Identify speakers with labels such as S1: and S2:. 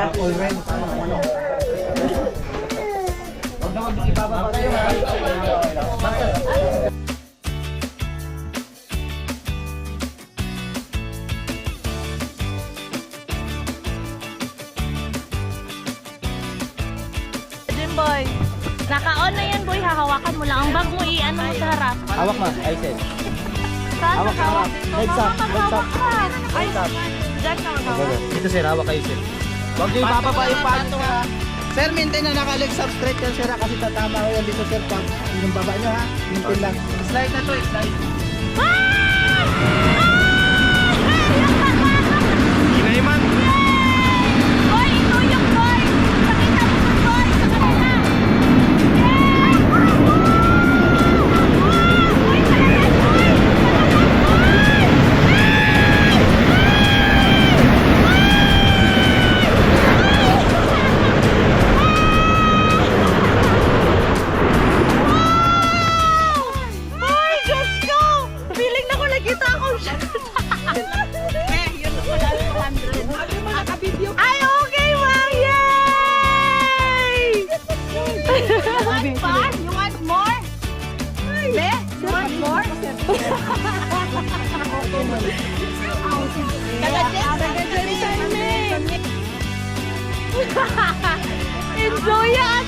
S1: kuya.
S2: All red. Huwag na maging ibababa kayo ha.
S1: Boy. Naka-on na yan, boy. Hahawakan mo lang. Ang bag mo i-ano mo sa harap.
S2: Hawak ma, Aisel.
S1: Saan
S2: Hawak ka,
S1: nakahawak?
S2: hawak.
S1: Dito,
S2: Heads up,
S1: mama, maghawak ka. Ay, dyan ka maghawak.
S2: Dito sir, hawak kayo sir. Huwag niyo ibababa yung paa nyo ha. Sir, maintain na naka-leg up straight yan sir ha. Kasi tatama ko yan dito sir. Pag yung baba nyo ha, maintain lang. Slide na to, slide. Inaiman.
S1: Boy, ito yung boy. Pakita mo yung boy sa kanila. Ay, Diyos ko! Feeling na ko nakita akong siya. Ay, okay, Mang! Yay! You want pa? You want more? Be? You want more? Enjoy yan!